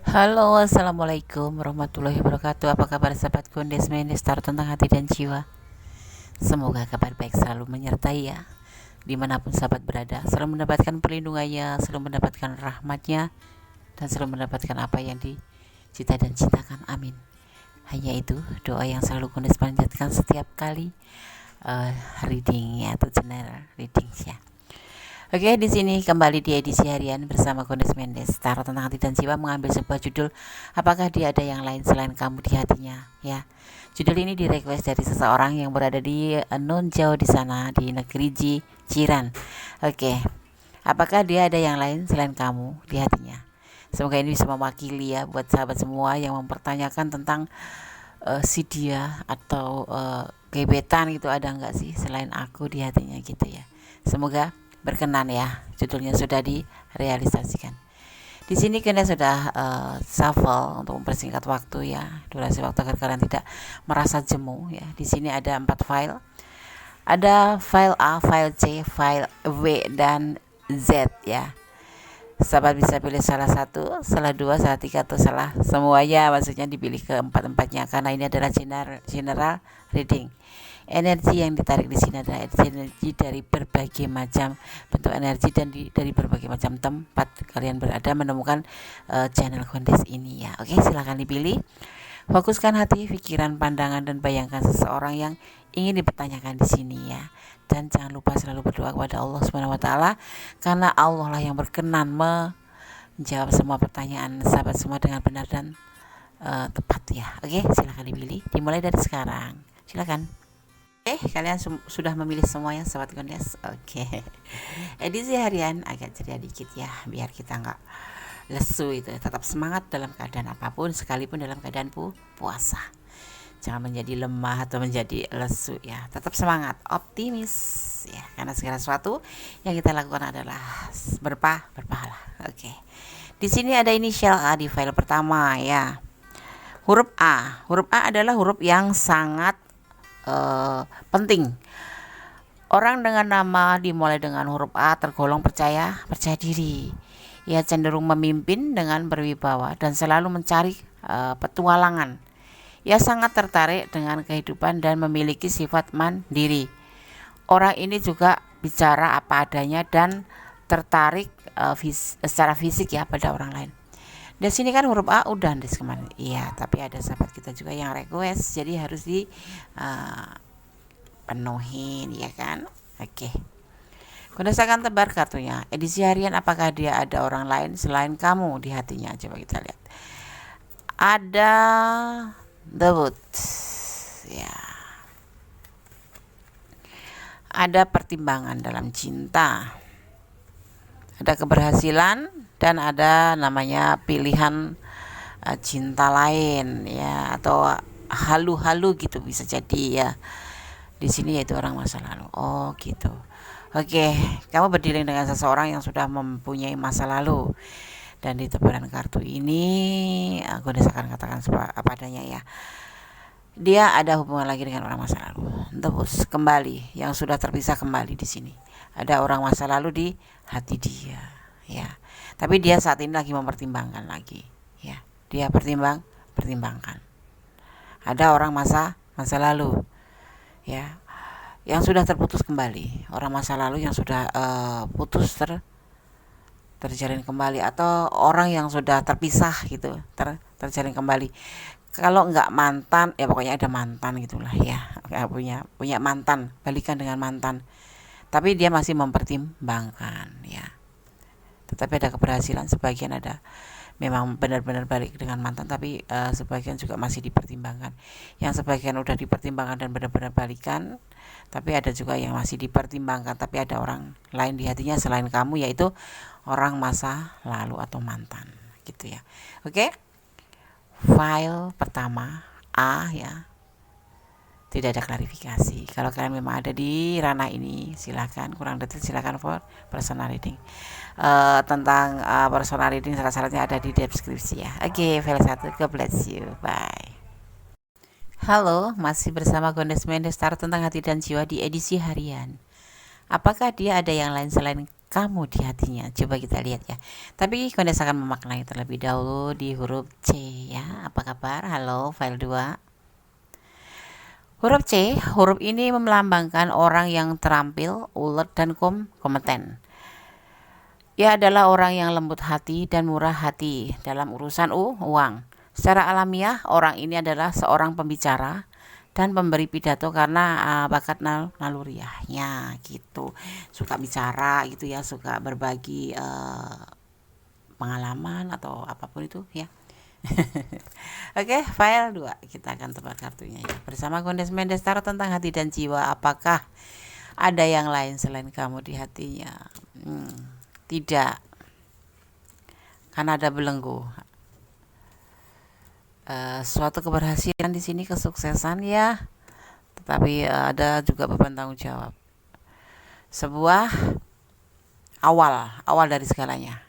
Halo, assalamualaikum warahmatullahi wabarakatuh. Apa kabar sahabat Gondes Mendestar tentang hati dan jiwa? Semoga kabar baik selalu menyertai ya. Dimanapun sahabat berada, selalu mendapatkan perlindungannya, selalu mendapatkan rahmatnya, dan selalu mendapatkan apa yang dicita dan cintakan. Amin. Hanya itu doa yang selalu Gondes panjatkan setiap kali reading ya, atau general reading ya. Oke, di sini kembali di edisi harian bersama Gondes Mendes. Tarot tentang hati dan jiwa mengambil sebuah judul, apakah dia ada yang lain selain kamu di hatinya? Ya, judul ini direquest dari seseorang yang berada di non jauh di sana di negeri Jiran. Oke, apakah dia ada yang lain selain kamu di hatinya? Semoga ini bisa mewakili ya buat sahabat semua yang mempertanyakan tentang si dia atau gebetan gitu, ada nggak sih selain aku di hatinya gitu ya. Semoga berkenan ya, judulnya sudah direalisasikan. Di sini kalian sudah shuffle untuk mempersingkat waktu ya, durasi waktu agar kalian tidak merasa jemu ya. Di sini ada 4 file. Ada file A, file C, file W dan Z ya. Sahabat bisa pilih salah satu, salah dua, salah tiga, atau salah semuanya. Maksudnya dipilih keempat-empatnya karena ini adalah general reading. Energi yang ditarik di sini adalah energi dari berbagai macam bentuk energi dan dari berbagai macam tempat kalian berada menemukan channel Gondes ini ya. Oke, silahkan dipilih. Fokuskan hati, pikiran, pandangan, dan bayangkan seseorang yang ingin dipertanyakan di sini ya. Dan jangan lupa selalu berdoa kepada Allah Subhanahu wa taala, karena Allah lah yang berkenan menjawab semua pertanyaan sahabat semua dengan benar dan tepat ya. Oke, silahkan dipilih. Dimulai dari sekarang. Silakan. Kalian sudah memilih semuanya sahabat Gondes. Oke. Edisi harian agak ceria dikit ya, biar kita nggak lesu itu. Tetap semangat dalam keadaan apapun, sekalipun dalam keadaan puasa. Jangan menjadi lemah atau menjadi lesu ya. Tetap semangat, optimis ya, karena segala sesuatu yang kita lakukan adalah berpahala. Oke. Di sini ada inisial A di file pertama ya. Huruf A. Huruf A adalah huruf yang sangat penting. Orang dengan nama dimulai dengan huruf A tergolong percaya diri. Ia cenderung memimpin dengan berwibawa dan selalu mencari petualangan. Ia sangat tertarik dengan kehidupan dan memiliki sifat mandiri. Orang ini juga bicara apa adanya dan tertarik secara fisik ya pada orang lain. Di sini kan huruf A udah dari kemarin. Iya, tapi ada sahabat kita juga yang request, jadi harus di penuhin ya kan. Oke. Gondes akan tebar kartunya. Edisi harian, apakah dia ada orang lain selain kamu di hatinya? Coba kita lihat. Ada the wood. Ya. Ada pertimbangan dalam cinta. Ada keberhasilan dan ada namanya pilihan cinta lain ya, atau halu-halu gitu bisa jadi ya. Di sini yaitu orang masa lalu. Oh gitu. Oke, kamu berdialog dengan seseorang yang sudah mempunyai masa lalu. Dan di tebaran kartu ini aku akan katakan apa adanya ya. Dia ada hubungan lagi dengan orang masa lalu. Terus kembali, yang sudah terpisah kembali di sini. Ada orang masa lalu di hati dia, ya. Tapi dia saat ini lagi mempertimbangkan lagi, ya. Dia pertimbangkan. Ada orang masa lalu, ya, yang sudah terputus kembali. Orang masa lalu yang sudah putus terjalin kembali, atau orang yang sudah terpisah gitu, terjalin kembali. Kalau nggak mantan ya pokoknya ada mantan gitulah ya, punya mantan, balikan dengan mantan, tapi dia masih mempertimbangkan ya. Tetapi ada keberhasilan, sebagian ada memang benar-benar balik dengan mantan, tapi sebagian juga masih dipertimbangkan. Yang sebagian udah dipertimbangkan dan benar-benar balikan, tapi ada juga yang masih dipertimbangkan, tapi ada orang lain di hatinya selain kamu, yaitu orang masa lalu atau mantan gitu ya. Oke. File pertama A ya, tidak ada klarifikasi. Kalau kalian memang ada di ranah ini, silakan. Kurang detail silakan for personal reading. Tentang personal reading syarat-syaratnya ada di deskripsi ya. Oke, file 1, God bless you, bye. Halo, masih bersama Gondes Mendes, tarot tentang hati dan jiwa di edisi harian. Apakah dia ada yang lain selain kamu di hatinya. Coba kita lihat ya. Tapi Kondes akan memaknai terlebih dahulu di huruf C ya. Apa kabar? Halo, file 2. Huruf C, huruf ini melambangkan orang yang terampil, ulet, dan kompeten. Ia adalah orang yang lembut hati dan murah hati dalam urusan uang. Secara alamiah, orang ini adalah seorang pembicara dan pemberi pidato karena bakat naluriahnya gitu. Suka bicara gitu ya, suka berbagi pengalaman atau apapun itu ya. Oke, file 2. Kita akan tebar kartunya ya. Bersama Kondes Mendes taruh tentang hati dan jiwa. Apakah ada yang lain selain kamu di hatinya? Tidak. Karena ada belenggu. Suatu keberhasilan di sini, kesuksesan ya. Tetapi ada juga beban tanggung jawab. Sebuah awal dari segalanya.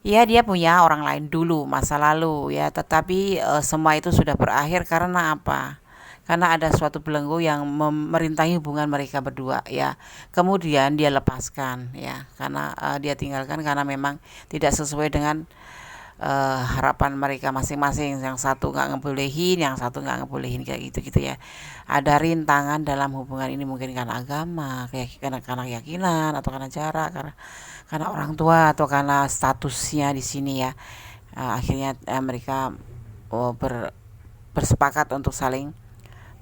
Ya, dia punya orang lain dulu, masa lalu ya, tetapi semua itu sudah berakhir karena apa? Karena ada suatu belenggu yang merintangi hubungan mereka berdua ya. Kemudian dia lepaskan ya, karena dia tinggalkan karena memang tidak sesuai dengan harapan mereka masing-masing. Yang satu nggak ngebolehin, yang satu nggak ngebolehin, kayak gitu ya. Ada rintangan dalam hubungan ini, mungkin karena agama, karena keyakinan, atau karena jarak, karena orang tua, atau karena statusnya di sini ya. Akhirnya mereka bersepakat untuk saling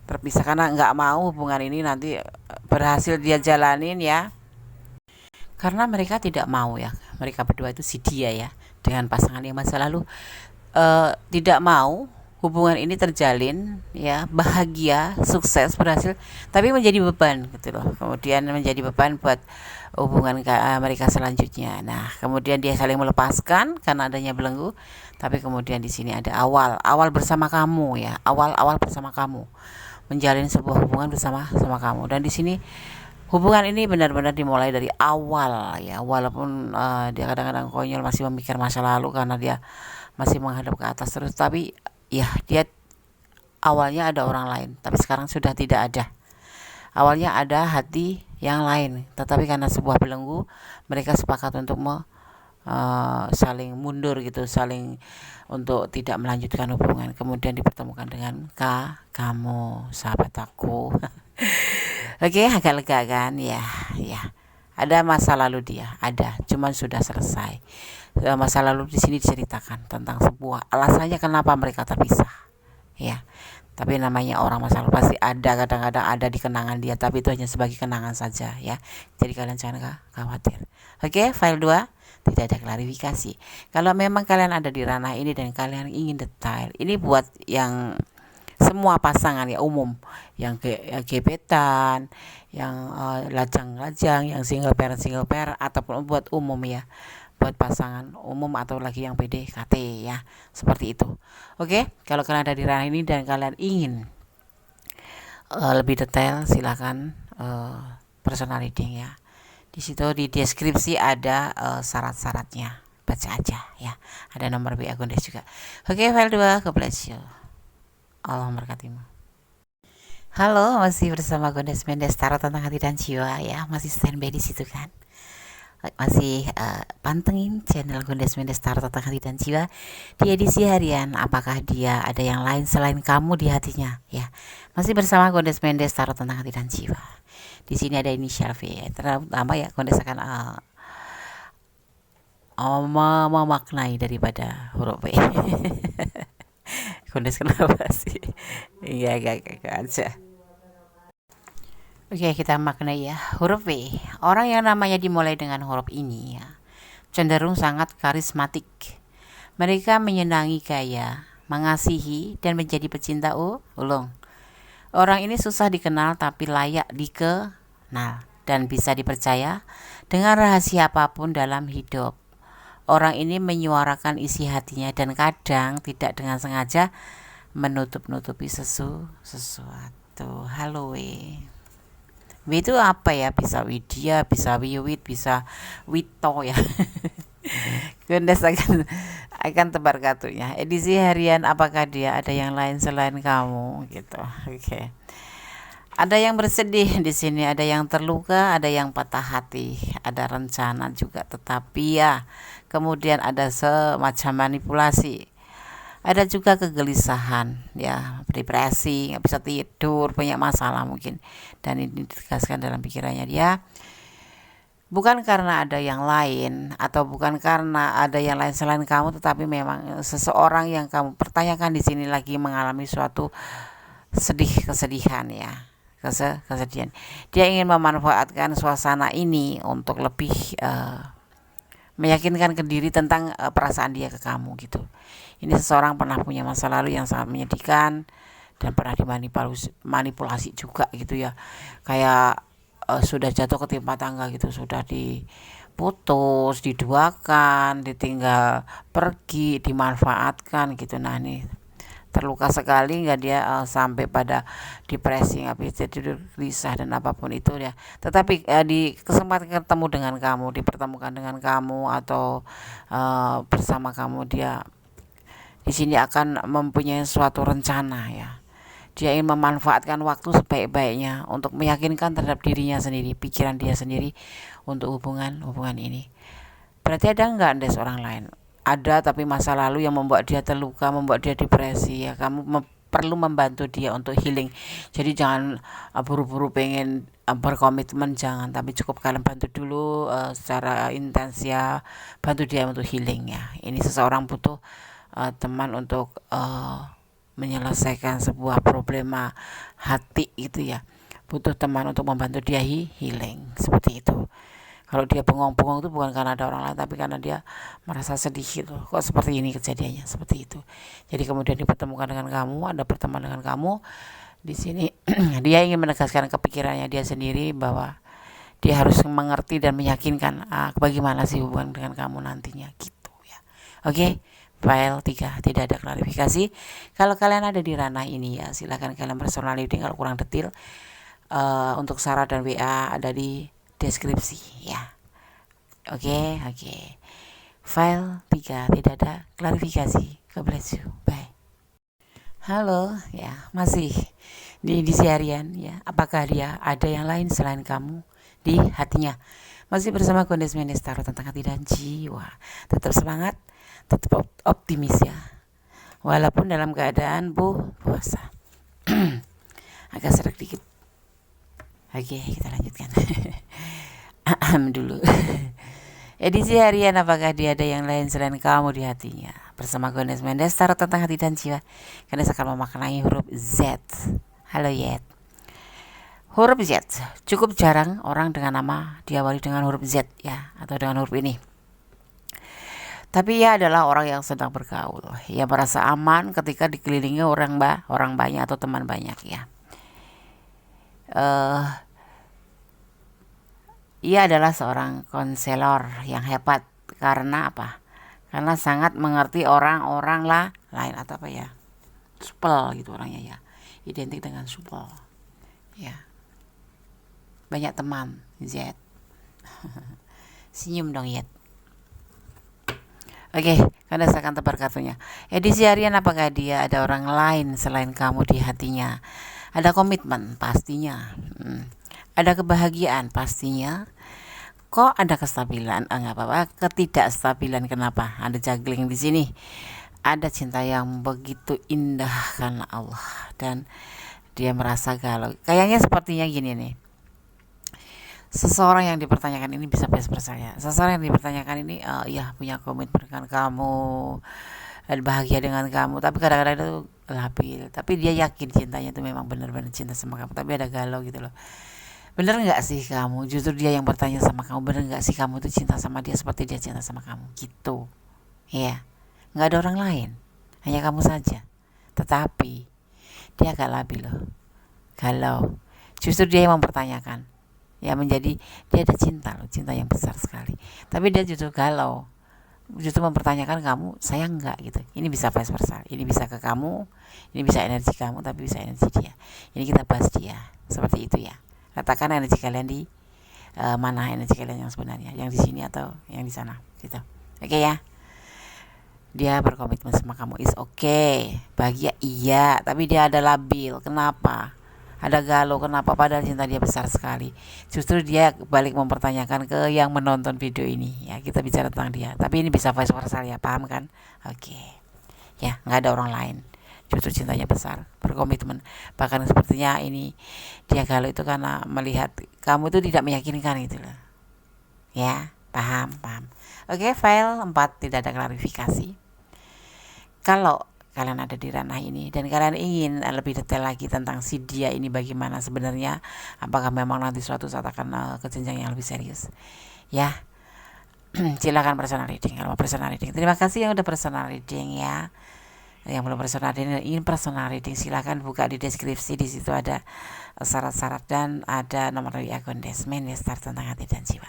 berpisah karena nggak mau hubungan ini nanti berhasil dia jalanin ya. Karena mereka tidak mau ya, mereka berdua itu si dia ya, dengan pasangan yang masa lalu tidak mau hubungan ini terjalin ya, bahagia, sukses, berhasil, tapi menjadi beban gitu loh. Kemudian menjadi beban buat hubungan mereka selanjutnya. Nah, kemudian dia saling melepaskan karena adanya belenggu. Tapi kemudian di sini ada awal bersama kamu ya, awal bersama kamu, menjalin sebuah hubungan bersama kamu. Dan di sini hubungan ini benar-benar dimulai dari awal ya, walaupun dia kadang-kadang konyol, masih memikir masa lalu karena dia masih menghadap ke atas terus. Tapi ya, dia awalnya ada orang lain, tapi sekarang sudah tidak ada. Awalnya ada hati yang lain, tetapi karena sebuah belenggu mereka sepakat untuk saling mundur gitu, saling untuk tidak melanjutkan hubungan. Kemudian dipertemukan dengan kamu, sahabat aku. Oke, agak lega kan ya. Ada masa lalu dia, cuman sudah selesai. Masa lalu di sini diceritakan tentang sebuah alasannya kenapa mereka terpisah ya. Tapi namanya orang masa lalu pasti ada, kadang-kadang ada di kenangan dia, tapi itu hanya sebagai kenangan saja ya. Jadi kalian jangan khawatir. Oke, file 2 tidak ada klarifikasi. Kalau memang kalian ada di ranah ini dan kalian ingin detail, ini buat yang semua pasangan ya, umum, yang gebetan, yang lajang-lajang, yang single parent, ataupun buat umum ya, buat pasangan umum atau lagi yang PDKT ya, seperti itu. Oke, kalau kalian ada di ranah ini dan kalian ingin lebih detail, silakan personal reading ya. Di situ di deskripsi ada syarat-syaratnya, baca aja ya. Ada nomor WA Kondes juga. Oke, file 2, God bless you. Allah memberkatimu. Halo, masih bersama Kondes Mendes Tarot tentang hati dan jiwa ya. Masih standby di situ kan? Masih pantengin channel Kondes Mendes Tarot tentang hati dan jiwa di edisi harian. Apakah dia ada yang lain selain kamu di hatinya ya? Masih bersama Kondes Mendes Tarot tentang hati dan jiwa. Di sini ada inisial V ya. Terutama ya, Kondes akan memaknai daripada huruf V. Kondes kenapa sih? Iya, gak aja. Oke, kita maknai ya. Huruf V. Orang yang namanya dimulai dengan huruf ini ya, cenderung sangat karismatik. Mereka menyenangi gaya, mengasihi, dan menjadi pecinta ulung. Orang ini susah dikenal tapi layak dikenal dan bisa dipercaya dengan rahasia apapun dalam hidup. Orang ini menyuarakan isi hatinya dan kadang tidak dengan sengaja menutup-nutupi sesuatu. Halo W itu apa ya? Bisa Widya, bisa Wiwit, bisa Wito ya. Kondes akan tebar kartunya. Edisi harian, apakah dia ada yang lain selain kamu gitu. Oke. Ada yang bersedih di sini, ada yang terluka, ada yang patah hati, ada rencana juga, tetapi ya kemudian ada semacam manipulasi. Ada juga kegelisahan, ya, depresi, nggak bisa tidur, banyak masalah mungkin. Dan ini ditegaskan dalam pikirannya dia, bukan karena ada yang lain atau bukan karena ada yang lain selain kamu, tetapi memang seseorang yang kamu pertanyakan di sini lagi mengalami suatu kesedihan, ya, kesedihan. Dia ingin memanfaatkan suasana ini untuk lebih meyakinkan ke diri tentang perasaan dia ke kamu gitu. Ini seseorang pernah punya masa lalu yang sangat menyedihkan dan pernah dimanipulasi juga gitu ya. Kayak sudah jatuh ketimpa tangga gitu, sudah diputus, diduakan, ditinggal pergi, dimanfaatkan gitu. Nah, ini terluka sekali, nggak dia sampai pada depresi, nggak bisa tidur, gelisah dan apapun itu ya. Tetapi di kesempatan ketemu dengan kamu, dipertemukan dengan kamu atau bersama kamu, dia di sini akan mempunyai suatu rencana, ya. Dia ingin memanfaatkan waktu sebaik-baiknya untuk meyakinkan terhadap dirinya sendiri, pikiran dia sendiri untuk hubungan ini. Berarti ada enggak ada seorang lain? Ada, tapi masa lalu yang membuat dia terluka, membuat dia depresi, ya. Kamu perlu membantu dia untuk healing. Jadi jangan buru-buru pengen berkomitmen, jangan, tapi cukup kalian bantu dulu secara intens, ya. Bantu dia untuk healing, ya. Ini seseorang butuh teman untuk menyelesaikan sebuah problema hati gitu, ya. Butuh teman untuk membantu dia healing, seperti itu. Kalau dia bengong-bengong itu bukan karena ada orang lain, tapi karena dia merasa sedih gitu. Kok seperti ini kejadiannya, seperti itu. Jadi kemudian dipertemukan dengan kamu, ada pertemuan dengan kamu di sini. Dia ingin menegaskan kepikirannya dia sendiri bahwa dia harus mengerti dan meyakinkan bagaimana sih hubungan dengan kamu nantinya gitu, ya. Oke. File 3, tidak ada klarifikasi. Kalau kalian ada di ranah ini, ya, silahkan kalian personal reading. Kalau kurang detail, untuk saran dan WA ada di deskripsi, ya. Oke. File 3, tidak ada klarifikasi. God bless you. Bye. Halo, ya, masih di edisi harian, ya. Apakah dia ada yang lain selain kamu di hatinya? Masih bersama Kondes Mendes Tarot tentang hati dan jiwa. Tetap semangat, tetap optimis, ya. Walaupun dalam keadaan puasa. Agak serak dikit. Oke, kita lanjutkan. Dulu. Edisi harian, apakah dia ada yang lain selain kamu di hatinya? Bersama Kondes Mendes Tarot tentang hati dan jiwa. Kondes akan memaknai huruf Z. Halo Yet. Huruf Z, cukup jarang orang dengan nama diawali dengan huruf Z, ya, atau dengan huruf ini. Tapi ia adalah orang yang sedang bergaul. Ia merasa aman ketika dikelilingi orang banyak atau teman banyak, ya. Ia adalah seorang konselor yang hebat. Karena apa? Karena sangat mengerti orang-orang lain, atau apa, ya, supel gitu orangnya, ya. Identik dengan supel, ya. Banyak teman, Z. Senyum dong, Yet. Oke, karena saya akan tebar kartunya. Edisi harian, apakah dia ada orang lain selain kamu di hatinya? Ada komitmen pastinya. Ada kebahagiaan pastinya. Kok ada kestabilan? Enggak apa-apa, ketidakstabilan. Kenapa? Ada juggling di sini. Ada cinta yang begitu indah karena Allah, dan dia merasa galau. Kayaknya sepertinya gini nih. Seseorang yang dipertanyakan ini bisa percaya. Seseorang yang dipertanyakan ini ya punya komitmen dengan kamu dan bahagia dengan kamu, tapi kadang-kadang itu labil. Tapi dia yakin cintanya itu memang benar-benar cinta sama kamu, tapi ada galau gitu loh. Bener nggak sih kamu? Justru dia yang bertanya sama kamu, bener nggak sih kamu tuh cinta sama dia seperti dia cinta sama kamu gitu, ya. Nggak ada orang lain, hanya kamu saja. Tetapi dia agak labil loh, galau. Justru dia yang mempertanyakan, ya, menjadi dia ada cinta loh, cinta yang besar sekali. Tapi dia justru galau, justru mempertanyakan kamu sayang nggak gitu. Ini bisa vice versa, ini bisa ke kamu, ini bisa energi kamu, tapi bisa energi dia. Ini kita bahas dia seperti itu, ya. Katakan energi kalian di mana energi kalian yang sebenarnya, yang di sini atau yang di sana gitu. Oke, ya. Dia berkomitmen sama kamu, is okay. Bahagia iya, tapi dia ada labil. Kenapa? ada galau kenapa padahal cinta dia besar sekali. Justru dia balik mempertanyakan ke yang menonton video ini ya, kita bicara tentang dia, tapi ini bisa vice versa ya, paham kan? Oke. Ya, nggak ada orang lain, justru cintanya besar, berkomitmen. Bahkan sepertinya ini dia galau itu karena melihat kamu itu tidak meyakinkan gitu loh ya. Paham. Oke, file 4 tidak ada klarifikasi. Kalau kalian ada di ranah ini dan kalian ingin lebih detail lagi tentang si dia ini bagaimana sebenarnya, apakah memang nanti suatu saat akan ke jenjang yang lebih serius ya, silakan personal reading. Kalau mau personal reading, terima kasih yang udah personal reading ya. Yang belum personal reading, ingin personal reading, silakan buka di deskripsi, di situ ada syarat-syarat dan ada nomor dari akun Desmen Star tentang hati dan jiwa.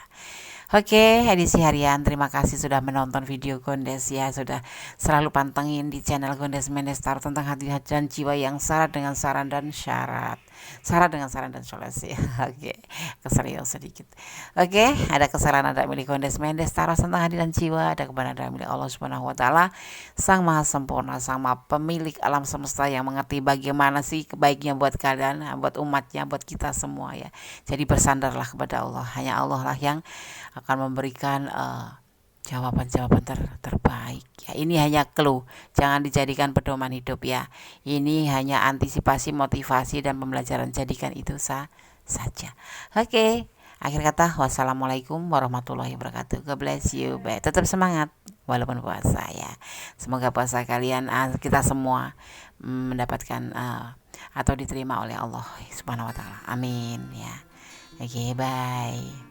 Oke, edisi harian. Terima kasih sudah menonton video Gondes ya, sudah selalu pantengin di channel Gondes Mendestar tentang hati dan jiwa yang syarat dengan saran dan syarat. Syarat dengan saran dan solusi. Oke, keserius sedikit. Oke, ada kesalahan ada milik Gondes Mendestar tentang hati dan jiwa, ada kebenaran ada milik Allah Subhanahu wa taala, Sang Maha Sempurna, Sang Maha Pemilik alam semesta yang mengerti bagaimana sih kebaiknya buat kalian, buat umatnya, buat kita semua ya. Jadi bersandarlah kepada Allah. Hanya Allah lah yang akan memberikan jawaban-jawaban terbaik ya. Ini hanya clue, jangan dijadikan pedoman hidup ya. Ini hanya antisipasi, motivasi dan pembelajaran, jadikan itu saja. Oke, akhir kata wassalamualaikum warahmatullahi wabarakatuh. God bless you. Baik, tetap semangat walaupun puasa ya. Semoga puasa kalian kita semua mendapatkan atau diterima oleh Allah Subhanahu wa taala. Amin ya. Oke, bye.